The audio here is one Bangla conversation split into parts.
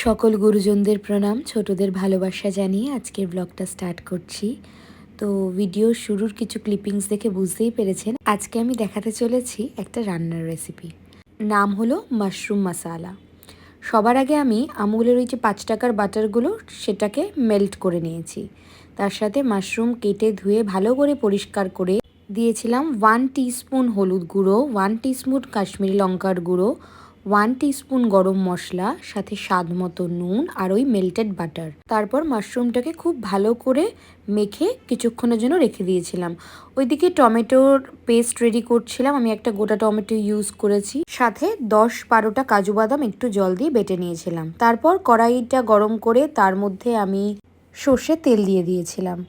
সকল গুরুজনদের প্রণাম, ছোটদের ভালোবাসা জানিয়ে আজকের ব্লগটা স্টার্ট করছি। তো ভিডিও শুরুর কিছু ক্লিপিংস দেখে বুঝতেই পেরেছেন আজকে আমি দেখাতে চলেছি একটা রান্নার রেসিপি। নাম হলো মাশরুম মশালা। সবার আগে আমি আমুলের ওই যে 5 টাকার বাটারগুলো সেটাকে মেল্ট করে নিয়েছি। তার সাথে মাশরুম কেটে ধুয়ে ভালো করে পরিষ্কার করে দিয়েছিলাম 1 টিস্পুন হলুদ গুঁড়ো, 1 টিস্পুন কাশ্মীরি লঙ্কার গুঁড়ো, 1 টিস্পুন গরম মশলা, সাথে স্বাদ মতো নুন আর ওই মেল্টেড বাটার। তারপর মাশরুমটাকে খুব ভালো করে মেখে কিছুক্ষণের জন্য রেখে দিয়েছিলাম। ওইদিকে টমেটোর পেস্ট রেডি করছিলাম। আমি একটা গোটা টমেটো ইউজ করেছি, সাথে 10-12টা কাজু বাদাম একটু জল দিয়ে বেটে নিয়েছিলাম। তারপর কড়াইটা গরম করে তার মধ্যে আমি সর্ষের তেল দিয়ে দিয়েছিলাম।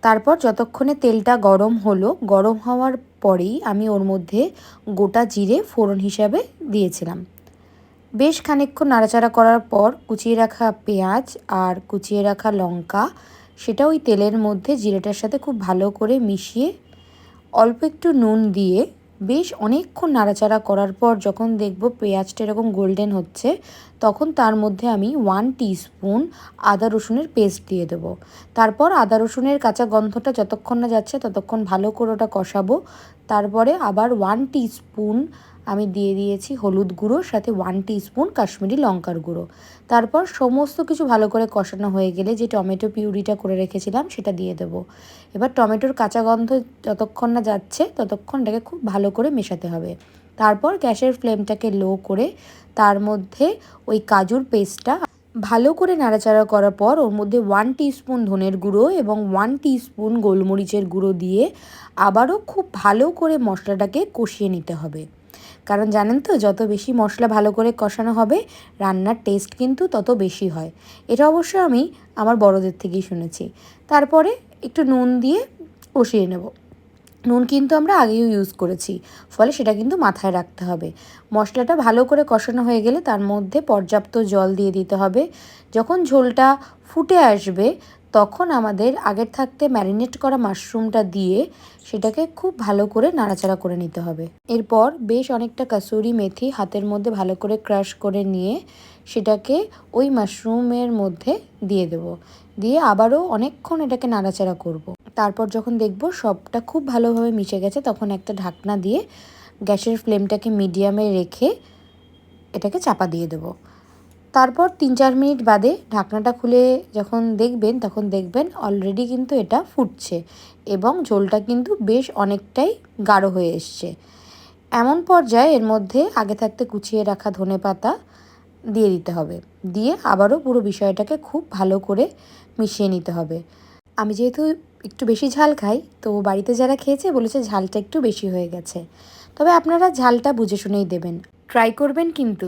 তারপর যতক্ষণে তেলটা গরম হলো, গরম হওয়ার পরেই আমি ওর মধ্যে গোটা জিরে ফোড়ন হিসাবে দিয়েছিলাম। বেশ খানিকক্ষণ নাড়াচাড়া করার পর কুচিয়ে রাখা পেঁয়াজ আর কুচিয়ে রাখা লঙ্কা সেটা ওই তেলের মধ্যে জিরেটার সাথে খুব ভালো করে মিশিয়ে অল্প একটু নুন দিয়ে বেশ অনেকক্ষণ নাড়াচাড়া করার পর যখন দেখব পেঁয়াজটা এরকম গোল্ডেন হচ্ছে, তখন তার মধ্যে আমি 1 টিস্পুন আদা রসুনের পেস্ট দিয়ে দেবো। তারপর আদা রসুনের কাঁচা গন্ধটা যতক্ষণ না যাচ্ছে ততক্ষণ ভালো করে ওটা কষাবো। তারপরে আবার 1 টিস্পুন আমি দিয়ে দিয়েছি হলুদ গুঁড়ো, সাথে 1 টিস্পুন কাশ্মীরি লঙ্কার গুঁড়ো। তারপর সমস্ত কিছু ভালো করে কষানো হয়ে গেলে যে টমেটো পিউরিটা করে রেখেছিলাম সেটা দিয়ে দেবো। এবার টমেটোর কাঁচা গন্ধ যতক্ষণ না যাচ্ছে ততক্ষণ এটাকে খুব ভালো করে মেশাতে হবে। তারপর গ্যাসের ফ্লেমটাকে লো করে তার মধ্যে ওই কাজুর পেস্টটা ভালো করে নাড়াচাড়া করার পর ওর মধ্যে 1 টিস্পুন ধনের গুঁড়ো এবং 1 টিস্পুন গোলমরিচের গুঁড়ো দিয়ে আবারও খুব ভালো করে মশলাটাকে কষিয়ে নিতে হবে। কারণ জানেন তো, যত বেশি মশলা ভালো করে কষানো হবে রান্নার টেস্ট কিন্তু তত বেশি হয়। এটা অবশ্য আমি আমার বড়দের থেকেই শুনেছি। তারপরে একটু নুন দিয়ে কষিয়ে নেব। নুন কিন্তু আমরা আগেও ইউজ করেছি, ফলে সেটা কিন্তু মাথায় রাখতে হবে। মশলাটা ভালো করে কষানো হয়ে গেলে তার মধ্যে পর্যাপ্ত জল দিয়ে দিতে হবে। যখন ঝোলটা ফুটে আসবে তখন আমাদের আগের থাকতে ম্যারিনেট করা মাশরুমটা দিয়ে সেটাকে খুব ভালো করে নাড়াচাড়া করে নিতে হবে। এরপর বেশ অনেকটা কাসুরি মেথি হাতের মধ্যে ভালো করে ক্রাশ করে নিয়ে সেটাকে ওই মাশরুমের মধ্যে দিয়ে দেব। দিয়ে আবারও অনেকক্ষণ এটাকে নাড়াচাড়া করব। তারপর যখন দেখব সবটা খুব ভালোভাবে মিশে গেছে তখন একটা ঢাকনা দিয়ে গ্যাসের ফ্লেমটাকে মিডিয়ামে রেখে এটাকে চাপা দিয়ে দেব। তারপর 3-4 মিনিট বাদে ঢাকনাটা খুলে যখন দেখবেন তখন দেখবেন অলরেডি কিন্তু এটা ফুটছে এবং ঝোলটা কিন্তু বেশ অনেকটাই গাঢ় হয়ে এসছে। এমন পর্যায়ে এর মধ্যে আগে থাকতে কুচিয়ে রাখা ধনেপাতা দিয়ে দিতে হবে। দিয়ে আবারও পুরো বিষয়টাকে খুব ভালো করে মিশিয়ে নিতে হবে। আমি যেহেতু একটু বেশি ঝাল খাই, তো বাড়িতে যারা খেয়েছে বলেছে ঝালটা একটু বেশি হয়ে গেছে। তবে আপনারা ঝালটা বুঝে শুনেই দেবেন, ট্রাই করবেন কিন্তু।